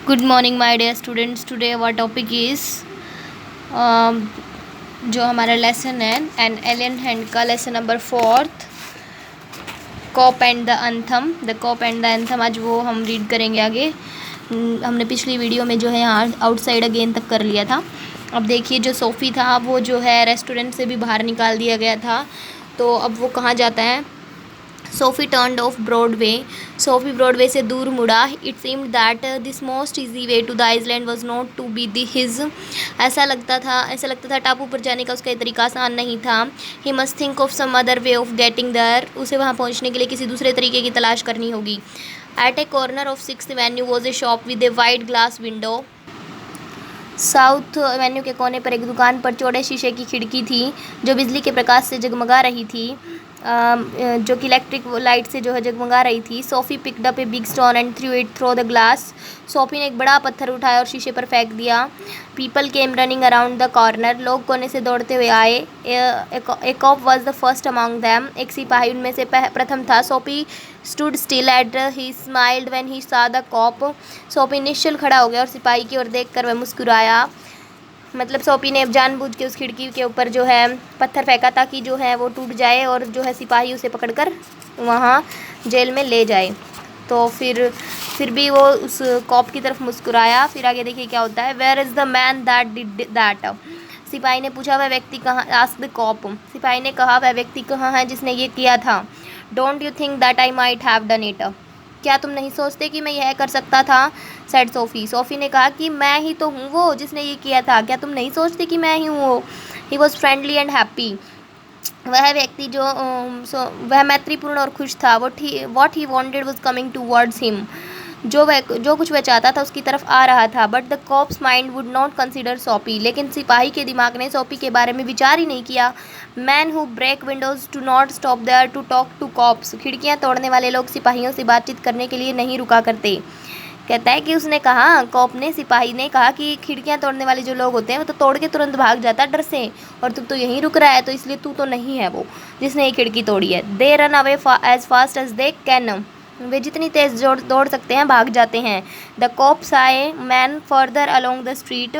Good morning, my dear students. Today our topic is जो हमारा lesson है an alien hand का lesson number 4 cop and the anthem. The cop and the anthem आज वो हम read करेंगे आगे। हमने पिछली वीडियो में जो है यहाँ आउटसाइड अगेन तक कर लिया था। अब देखिए जो सोफ़ी था वो जो है रेस्टोरेंट से भी बाहर निकाल दिया गया था, तो अब वो कहाँ जाता है। Soapy turned off Broadway. Soapy Broadway से दूर मुड़ा। It seemed that this most easy way to the island was not to be the his. ऐसा लगता था टापू पर जाने का उसका तरीका आसान नहीं था। He must think of some other way of getting there. उसे वहाँ पहुँचने के लिए किसी दूसरे तरीके की तलाश करनी होगी। At a corner of 6th avenue was a shop with a wide glass window. South avenue के कोने पर एक दुकान पर चौड़े शीशे की खिड़की थी जो बिजली के प्रकाश से जगमगा रही थी, जो कि इलेक्ट्रिक लाइट से जो है जगमगा रही थी। SoFi picked up a big stone and through it through the glass. SoFi ने एक बड़ा पत्थर उठाया और शीशे पर फेंक दिया। People came running around the corner. लोग कोने से दौड़ते हुए आए। A cop was the first among them. एक सिपाही उनमें से प्रथम था। Soapy stood still at he smiled when he saw the cop. Soapy निश्चल खड़ा हो गया और सिपाही की ओर देखकर वह मुस्कुराया। मतलब सोफ़ी ने जानबूझ के उस खिड़की के ऊपर जो है पत्थर फेंका ताकि जो है वो टूट जाए और जो है सिपाही उसे पकड़कर वहाँ जेल में ले जाए। तो फिर भी वो उस कॉप की तरफ मुस्कुराया। फिर आगे देखिए क्या होता है। Where is the man that did that. सिपाही ने पूछा वह व्यक्ति कहाँ। Asked the cop. सिपाही ने कहा वह व्यक्ति कहाँ है जिसने ये किया था। Don't you think that I might have done it. क्या तुम नहीं सोचते कि मैं यह कर सकता था। Said SoFi. सोफ़ी ने कहा कि मैं ही तो हूँ वो जिसने ये किया था। क्या तुम नहीं सोचते कि मैं ही हूँ वो। He was friendly and happy. वह व्यक्ति वह मैत्रीपूर्ण और खुश था। What he wanted was coming towards him. जो कुछ वह चाहता था उसकी तरफ आ रहा था। But the cop's mind would not consider Soapy. लेकिन सिपाही के दिमाग ने सोफ़ी के बारे में विचार ही नहीं किया। Man who break windows to not stop there to talk to cops. खिड़कियाँ तोड़ने वाले लोग सिपाहियों से बातचीत करने के लिए नहीं रुका करते। कहता है कि उसने कहा, कॉप ने, सिपाही ने कहा कि खिड़कियाँ तोड़ने वाले जो लोग होते हैं वो तो तोड़ के तुरंत भाग जाता है डर से, और तू तो यहीं रुक रहा है, तो इसलिए तू तो नहीं है वो जिसने ये खिड़की तोड़ी है। They run away as fast as they can. वे जितनी तेज दौड़ सकते हैं भाग जाते हैं। द कॉप्स आए man further along the street.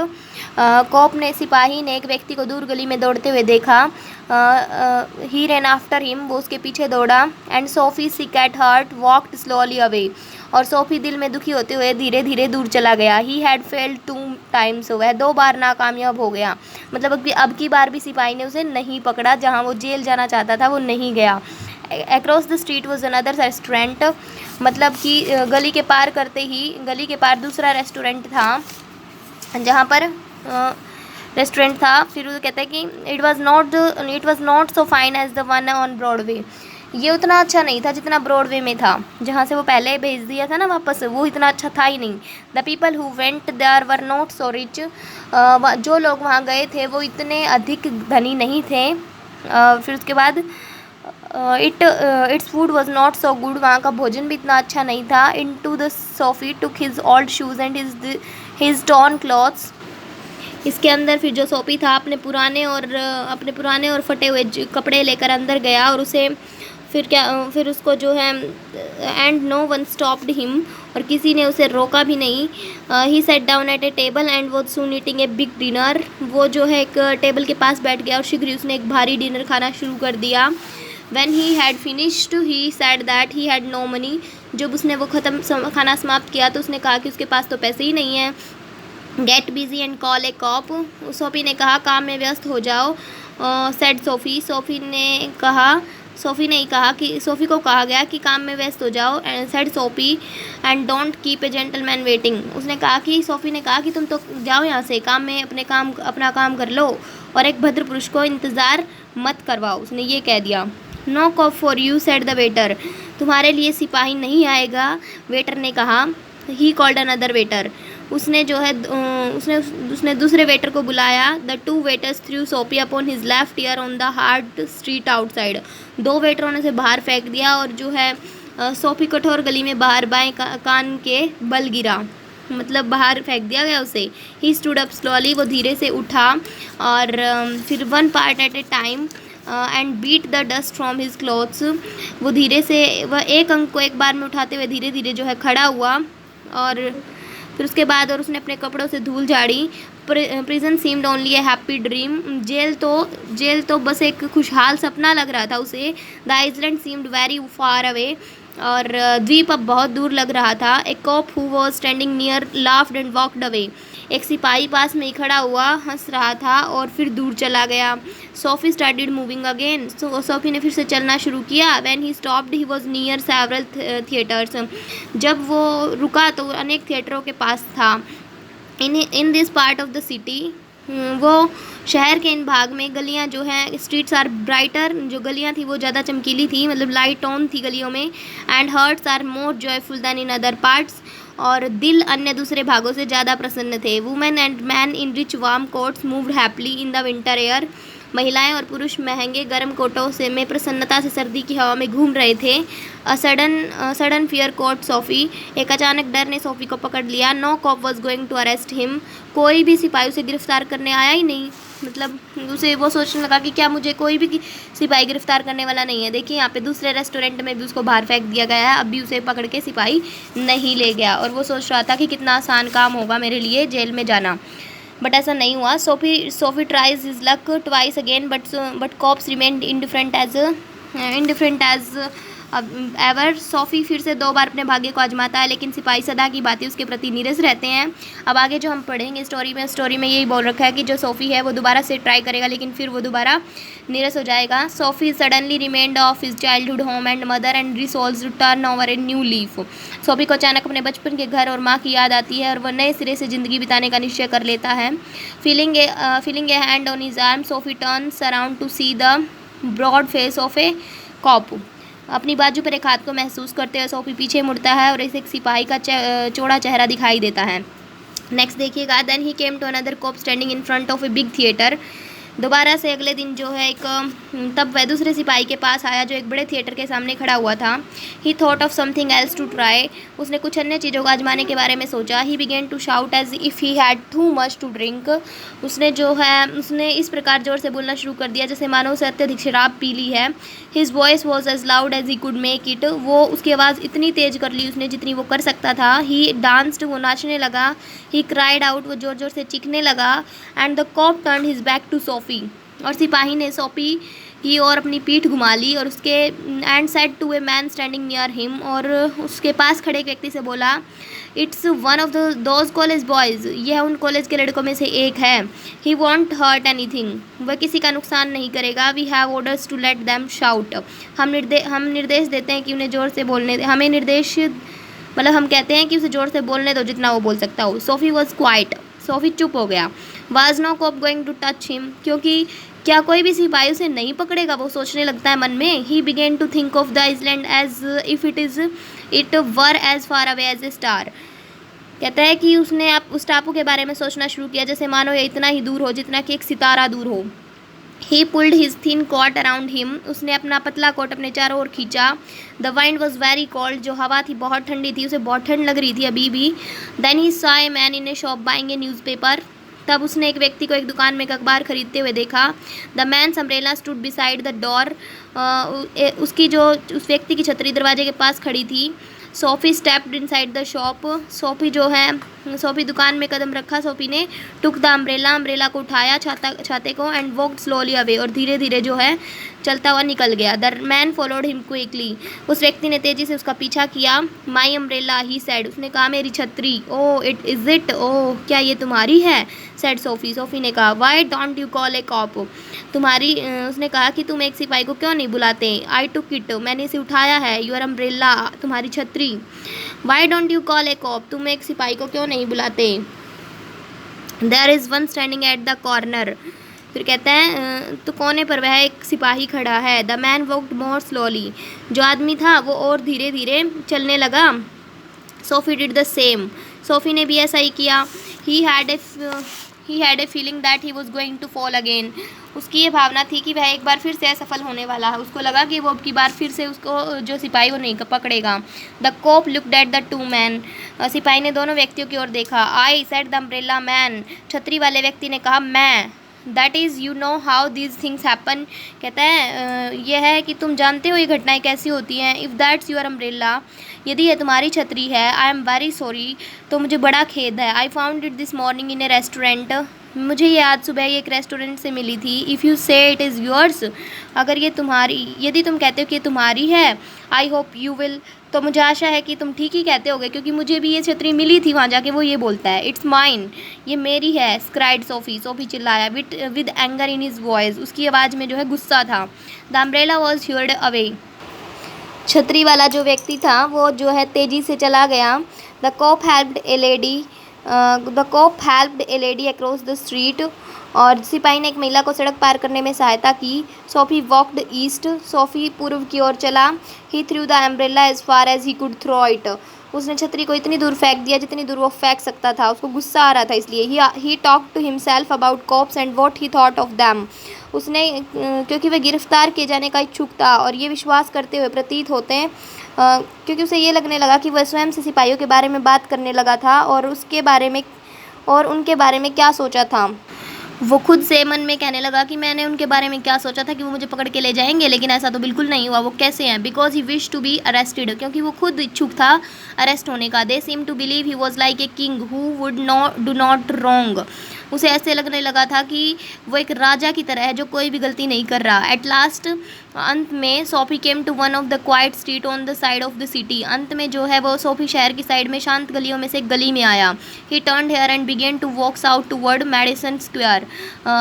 Cop ने, सिपाही ने एक व्यक्ति को दूर गली में दौड़ते हुए देखा। ही रन आफ्टर हिम। वो उसके पीछे दौड़ा। And SoFi sick at heart walked slowly away. और सोफ़ी दिल में दुखी होते हुए धीरे धीरे दूर चला गया। He had failed 2 times. वह 2 बार नाकामयाब हो गया। मतलब अब की बार भी सिपाही ने उसे नहीं पकड़ा। जहाँ वो जेल जाना चाहता था वो नहीं गया। Across the street was another restaurant. मतलब कि गली के पार दूसरा रेस्टोरेंट था, जहाँ पर रेस्टोरेंट था। फिर वो कहता है कि it was not so fine as the one on Broadway. ये उतना अच्छा नहीं था जितना ब्रॉडवे में था, जहाँ से वो पहले भेज दिया था ना वापस, वो इतना अच्छा था ही नहीं। The people who went there were not so rich. जो लोग वहाँ गए थे वो इतने अधिक धनी नहीं थे। फिर उसके बाद its food was not so good. वहाँ का भोजन भी इतना अच्छा नहीं था। Into the Soapy took his old shoes and his torn clothes. इसके अंदर फिर जो सोफ़ी था अपने पुराने और फटे हुए कपड़े लेकर अंदर गया, और उसे फिर उसको जो है and no one stopped him. और किसी ने उसे रोका भी नहीं। He sat down at a table and was soon eating a big dinner. वो जो है एक टेबल के पास बैठ गया और शीघ्र ही उसने एक भारी डिनर खाना शुरू कर दिया। When he had finished, he said that he had no money. जब उसने वो खाना समाप्त किया तो उसने कहा कि उसके पास तो पैसे ही नहीं हैं। Get busy and call a cop. SoFi ने कहा काम में व्यस्त हो जाओ। said SoFi. सोफ़ी को कहा गया कि काम में व्यस्त हो जाओ। said SoFi and don't keep a gentleman waiting. SoFi ने कहा कि तुम तो जाओ यहाँ से, अपना काम कर लो और एक भद्र पुरुष को इंतज़ार मत करवाओ। उसने ये कह दिया। No cop for you said the waiter. तुम्हारे लिए सिपाही नहीं आएगा, वेटर ने कहा। He called another waiter. उसने दूसरे वेटर को बुलाया। The 2 waiters threw Soapy upon his left ear on the hard street outside. 2 वेटरों ने उसे बाहर फेंक दिया और जो है सोफ़ी कठोर गली में बाहर बाएं कान के बल गिरा। मतलब बाहर फेंक दिया गया उसे। He stood up slowly. वो धीरे से उठा और फिर 1 part at a time and beat the dust from his clothes. वह एक अंक को एक बार में उठाते हुए धीरे धीरे जो है खड़ा हुआ, और फिर उसके बाद और उसने अपने कपड़ों से धूल झाड़ी। Prison seemed only a happy dream, jail तो बस एक खुशहाल सपना लग रहा था उसे। The island seemed very far away, और द्वीप अब बहुत दूर लग रहा था। A cop who was standing near laughed and walked away, एक सिपाही पास में ही खड़ा हुआ हंस रहा था और फिर दूर चला गया। Sophie started moving again, Sophie ने फिर से चलना शुरू किया। When he stopped he was near several theatres, जब वो रुका तो अनेक थिएटरों के पास था। In this part of the city, वो शहर के इन भाग में गलियां जो हैं, स्ट्रीट्स आर ब्राइटर, जो गलियां थी वो ज़्यादा चमकीली थी, मतलब लाइट ऑन थी गलियों में। And hearts are more joyful than in other parts, और दिल अन्य दूसरे भागों से ज़्यादा प्रसन्न थे। Women and man in rich warm coats moved happily in the winter air, महिलाएं और पुरुष महंगे गर्म कोटों से में प्रसन्नता से सर्दी की हवा में घूम रहे थे। सडन फियर कॉट सोफी, एक अचानक डर ने सोफी को पकड़ लिया। No cop was going to arrest him, कोई भी सिपाही उसे गिरफ्तार करने आया ही नहीं। मतलब उसे वो सोचने लगा कि क्या मुझे कोई भी सिपाही गिरफ्तार करने वाला नहीं है। देखिए यहाँ पे दूसरे रेस्टोरेंट में भी उसको बाहर फेंक दिया गया है, अब भी उसे पकड़ के सिपाही नहीं ले गया, और वो सोच रहा था कि कितना आसान काम होगा मेरे लिए जेल में जाना, बट ऐसा नहीं हुआ। Soapy tries his luck twice again, but cops remained indifferent as ever. Soapy फिर से 2 बार अपने भाग्य को आजमाता है, लेकिन सिपाही सदा की बातें उसके प्रति नीरस रहते हैं। अब आगे जो हम पढ़ेंगे स्टोरी में यही बोल रखा है कि जो सोफ़ी है वो दोबारा से ट्राई करेगा, लेकिन फिर वो दोबारा नीरस हो जाएगा। Soapy suddenly reminded of his childhood home and mother and resolves to turn over a new leaf. Soapy को अचानक अपने बचपन के घर और माँ की याद आती है, और वह नए सिरे से ज़िंदगी बिताने का निश्चय कर लेता है। Feeling a hand on his arm, Soapy turns around to see the broad face of a cop. अपनी बाजू पर एक हाथ को महसूस करते हुए सोफ़ी पीछे मुड़ता है और इसे एक सिपाही का चौड़ा चेहरा दिखाई देता है। नेक्स्ट देखिएगा, then he came to another cop standing in front of a big theatre. दोबारा से अगले दिन जो है तब वह दूसरे सिपाही के पास आया जो एक बड़े थिएटर के सामने खड़ा हुआ था। He thought of something else to try, उसने कुछ अन्य चीज़ों को आजमाने के बारे में सोचा। He began to shout as if he had too much to drink, उसने इस प्रकार जोर से बोलना शुरू कर दिया जैसे मानो उसे अत्यधिक शराब पी ली है। His voice was as loud as he could make it, वो उसकी आवाज़ इतनी तेज कर ली उसने जितनी वो कर सकता था। ही डांस्ड, वो नाचने लगा। ही क्राइड आउट, वो जोर जोर से चीखने लगा। And the cop turn his back to Soapy, और सिपाही ने सोफ़ी की ओर अपनी पीठ घुमा ली और उसके and said to a man standing near him, और उसके पास खड़े एक व्यक्ति से बोला, it's one of those college boys, यह उन कॉलेज के लड़कों में से एक है। ही वॉन्ट हर्ट एनीथिंग, वह किसी का नुकसान नहीं करेगा। We have orders to let them shout, हम निर्देश देते हैं कि उन्हें ज़ोर से बोलने दे, हमें निर्देश मतलब हम कहते हैं कि उसे ज़ोर से बोलने दो जितना वो बोल सकता हो। सोफ़ी वॉज क्वाइट, सोफ़ी चुप हो गया। Was no cop going to touch him, क्योंकि क्या कोई भी सिपाही उसे नहीं पकड़ेगा, वो सोचने लगता है मन में। He began to think of the island as if it were as far away as a star. कहता है कि उसने उस टापू के बारे में सोचना शुरू किया जैसे मानो ये इतना ही दूर हो जितना कि एक सितारा दूर हो। He pulled his thin coat around him, उसने अपना पतला कोट अपने चारों ओर खींचा। The wind was very cold, जो हवा थी बहुत ठंडी थी, उसे बहुत ठंड लग रही थी अभी भी। Then he saw a man in a shop buying a newspaper, तब उसने एक व्यक्ति को एक दुकान में एक अखबार खरीदते हुए देखा। The man's umbrella stood beside the door, उस व्यक्ति की छतरी दरवाजे के पास खड़ी थी। Soapy stepped inside the shop, Soapy दुकान में कदम रखा। सोफ़ी ने टुक द अम्ब्रेला को उठाया, छाते को, एंड वॉक्ड स्लोली अवे, और धीरे धीरे जो है चलता हुआ निकल गया। The man followed him quickly, उस व्यक्ति ने तेज़ी से उसका पीछा किया। माई अम्ब्रेला, ही सेड, उसने कहा मेरी छतरी। Oh it is it, oh क्या ये तुम्हारी है, सेड सोफ़ी ने कहा। Why don't you call a cop, उसने कहा कि तुम एक सिपाही को क्यों नहीं बुलाते। आई टुक इट, मैंने इसे उठाया है। योर अम्ब्रेला, तुम्हारी छतरी। Why don't you call a cop, तुम एक सिपाही को क्यों नहीं बुलाते। There is one standing at the corner, फिर कहते हैं तो कोने पर वह एक सिपाही खड़ा है। The man walked more slowly, जो आदमी था वो और धीरे धीरे चलने लगा। Soapy did the same, Soapy ने भी ऐसा ही किया। He had a feeling that he was going to fall again, उसकी ये भावना थी कि वह एक बार फिर से असफल होने वाला है। उसको लगा कि वो अब की बार फिर से उसको जो सिपाही वो नहीं पकड़ेगा। The cop looked at the two man, सिपाही ने दोनों व्यक्तियों की ओर देखा। I said the umbrella man, छतरी वाले व्यक्ति ने कहा मैं। That is you know how these things happen. कहता है यह है कि तुम जानते हो ये घटनाएं कैसी होती हैं। इफ़ दैट्स योर अम्ब्रेला, यदि ये तुम्हारी छतरी है, आई एम वेरी सॉरी, तो मुझे बड़ा खेद है। I found it this morning in A restaurant, मुझे ये आज सुबह ये एक रेस्टोरेंट से मिली थी। इफ़ यू से इट इज़ योर्स, अगर ये तुम्हारी, यदि तुम कहते हो कि ये तुम्हारी है, आई होप यू विल, तो मुझे आशा है कि तुम ठीक ही कहते होगे, क्योंकि मुझे भी ये छतरी मिली थी वहाँ जाके। वो ये बोलता है इट्स माइन, ये मेरी है, स्क्राइड सोफ़ी, सोफ़ी चिल्लाया with anger in his voice, उसकी आवाज़ में जो है गुस्सा था। द अम्ब्रेला वॉज ह्योर्ड अवे, छतरी वाला जो व्यक्ति था वो जो है तेज़ी से चला गया। The cop helped a lady, the cop helped a lady across the street, और सिपाही ने एक महिला को सड़क पार करने में सहायता की। सोफ़ी वॉकड ईस्ट, सोफ़ी पूर्व की ओर चला। He threw the umbrella as far as he could throw it, उसने छतरी को इतनी दूर फेंक दिया जितनी दूर वो फेंक सकता था। उसको गुस्सा आ रहा था इसलिए। He talk to himself about cops and what he thought of them, उसने क्योंकि वह गिरफ्तार किए जाने का इच्छुक था और ये विश्वास करते हुए प्रतीत होते हैं, क्योंकि उसे ये लगने लगा कि वह स्वयं से सिपाहियों के बारे में बात करने लगा था और उसके बारे में और उनके बारे में क्या सोचा था। वो खुद से मन में कहने लगा कि मैंने उनके बारे में क्या सोचा था कि वो मुझे पकड़ के ले जाएंगे, लेकिन ऐसा तो बिल्कुल नहीं हुआ। वो कैसे हैं? Because he wish to be arrested, क्योंकि वो खुद इच्छुक था अरेस्ट होने का। They seem to believe he was like a king who would not do not wrong, उसे ऐसे लगने लगा था कि वो एक राजा की तरह है जो कोई भी गलती नहीं कर रहा। एट लास्ट, अंत में Soapy came to one of the quiet street on the side of the city, अंत में जो है वो सोफ़ी शहर की साइड में शांत गलियों में से एक गली में आया। He turned here and began to walks out toward Madison Square,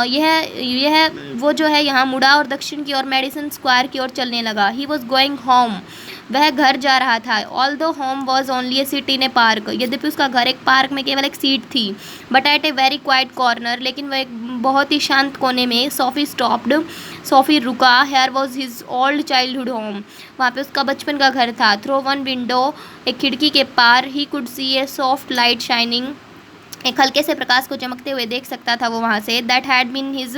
यह वो जो है यहाँ मुड़ा और दक्षिण की ओर मेडिसन स्क्वायर की ओर चलने लगा। ही वॉज गोइंग होम, वह घर जा रहा था। ऑल दो home was only A seat in A park, यद्यपि उसका घर एक पार्क में केवल एक सीट थी। But at a very quiet corner, लेकिन वह एक बहुत ही शांत कोने में। सोफ़ी स्टॉप्ड, सोफ़ी रुका। Here was his old childhood home, वहाँ पे उसका बचपन का घर था। थ्रो वन विंडो, एक खिड़की के पार। He could see a soft light shining, एक हल्के से प्रकाश को चमकते हुए देख सकता था वो वहाँ से। That had been his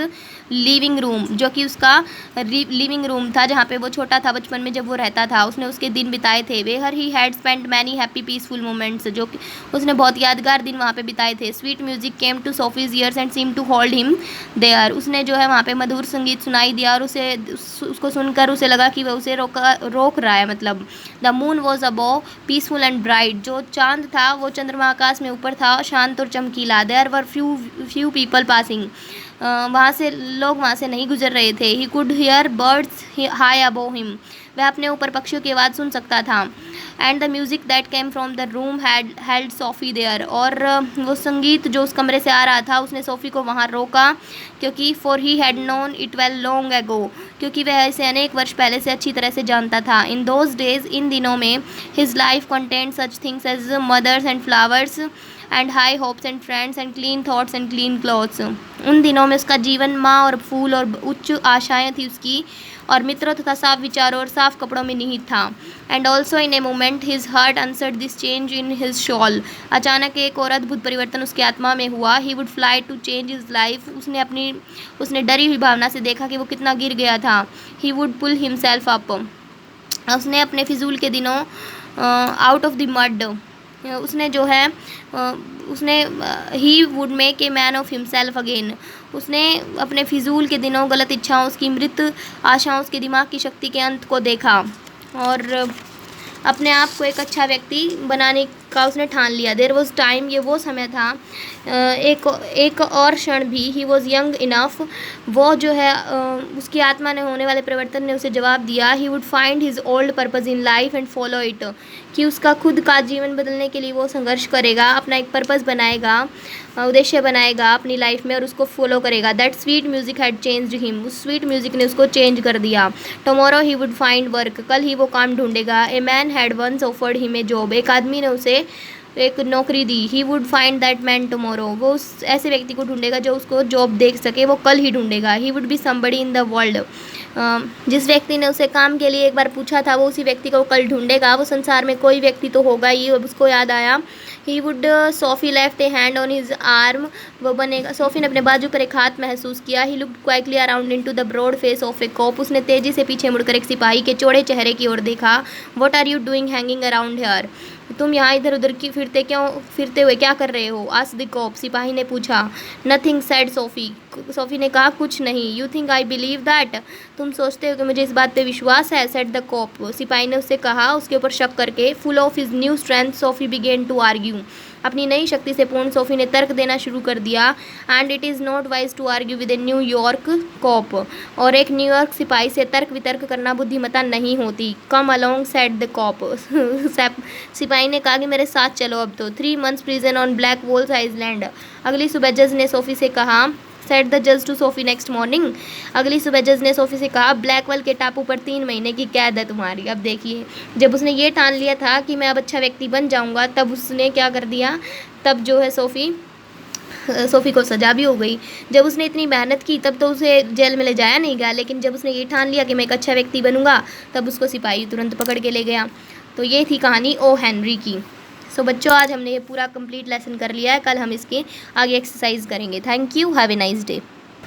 living room, जो कि उसका लिविंग रूम था जहाँ पे वो छोटा था बचपन में जब वो रहता था। उसने उसके दिन बिताए थे। Where he had spend many happy peaceful moments, जो कि उसने बहुत यादगार दिन वहाँ पे बिताए थे। Sweet music came to Soapy's ears and seem to hold him there, उसने जो है वहाँ पे मधुर संगीत सुनाई दिया और उसको सुनकर उसे लगा कि वह उसे रोक रहा है। मतलब the moon was above peaceful and bright, जो चांद था वो चंद्रमा आकाश में ऊपर था, शांत और चमकीला। There were few people passing, वहाँ से लोग वहाँ से नहीं गुजर रहे थे। He could hear birds high above him, वह अपने ऊपर पक्षियों की आवाज़ सुन सकता था। And the music that came from the room held Soapy there, और वो संगीत जो उस कमरे से आ रहा था उसने सोफ़ी को वहाँ रोका, क्योंकि for he had known it well long ago, क्योंकि वह इसे अनेक वर्ष पहले से अच्छी तरह से जानता था। इन दोज डेज, इन दिनों में, his life content such things as mothers and flowers and high hopes and friends and clean thoughts and clean clothes, उन दिनों में उसका जीवन माँ और फूल और उच्च आशाएं थी उसकी, और मित्रों तथा साफ विचारों और साफ कपड़ों में निहित था। And also in a moment his heart answered this change in his soul, अचानक एक और अद्भुत परिवर्तन उसकी आत्मा में हुआ। He would fly to change his life, उसने डरी हुई भावना से देखा कि वो कितना गिर गया था। He would pull himself up, उसने अपने फिजूल के दिनों आउट ऑफ द मड, उसने जो है उसने he would make a man of himself again, उसने अपने फिजूल के दिनों, गलत इच्छाओं, उसकी मृत आशाओं, उसके दिमाग की शक्ति के अंत को देखा और अपने आप को एक अच्छा व्यक्ति बनाने का उसने ठान लिया। देयर वॉज टाइम, ये वो समय था, एक और क्षण भी। ही वॉज यंग इनफ, वो जो है उसकी आत्मा ने होने वाले परिवर्तन ने उसे जवाब दिया। ही would find his old purpose in life and follow it, कि उसका खुद का जीवन बदलने के लिए वो संघर्ष करेगा, अपना एक पर्पज़ बनाएगा, उद्देश्य बनाएगा अपनी लाइफ में और उसको फॉलो करेगा। That sweet music had changed him, उस स्वीट म्यूज़िक ने उसको चेंज कर दिया। Tomorrow he would find work, कल ही वो काम ढूंढेगा। A man had once offered him a job, एक आदमी ने उसे एक नौकरी दी। He would find that man tomorrow, वो उस ऐसे व्यक्ति को ढूंढेगा जो उसको जॉब दे सके, वो कल ही ढूंढेगा। He would be somebody in the world, जिस व्यक्ति ने उसे काम के लिए एक बार पूछा था वो उसी व्यक्ति को कल ढूंढेगा। वो संसार में कोई व्यक्ति तो होगा ही, अब उसको याद आया। He would SoFi left A hand on his arm, वो बनेगा। सोफ़ी ने अपने बाजू पर एक हाथ महसूस किया। He looked quickly around into the broad face of a cop, उसने तेजी से पीछे मुड़कर एक सिपाही के चौड़े चेहरे की ओर देखा। What are you doing hanging around here, तुम यहाँ इधर उधर की फिरते हुए क्या कर रहे हो? आस्क्ड द कॉप, सिपाही ने पूछा। नथिंग, सेड सोफी, सोफी ने कहा, कुछ नहीं। You think I believe that, तुम सोचते हो कि मुझे इस बात पे विश्वास है? सेड द कॉप, सिपाही ने उससे कहा, उसके ऊपर शक करके। Full of his new strength Soapy began to argue, अपनी नई शक्ति से पूर्ण सोफी ने तर्क देना शुरू कर दिया। And it is not wise to argue with a New York cop, और एक न्यूयॉर्क सिपाही से तर्क वितर्क करना बुद्धिमत्ता नहीं होती। Come along said the cop, सिपाही ने कहा कि मेरे साथ चलो अब तो। 3 months prison on black walls island, अगली सुबह जज ने सोफी से कहा। सेड द जज टू सोफी नेक्स्ट मॉर्निंग, अगली सुबह जज ने सोफी से कहा, ब्लैकवेल के टापू पर 3 महीने की कैद है तुम्हारी। अब देखिए, जब उसने ये ठान लिया था कि मैं अब अच्छा व्यक्ति बन जाऊंगा, तब उसने क्या कर दिया, तब जो है सोफ़ी को सज़ा भी हो गई। जब उसने इतनी मेहनत की तब तो उसे जेल में ले जाया नहीं गया, लेकिन जब उसने ये ठान लिया कि मैं एक अच्छा व्यक्ति बनूंगा, तब उसको सिपाही तुरंत पकड़ के ले गया। तो ये थी कहानी ओ हेनरी की। सो बच्चों, आज हमने ये पूरा कंप्लीट लेसन कर लिया है। कल हम इसके आगे एक्सरसाइज करेंगे। Thank you, have a nice day.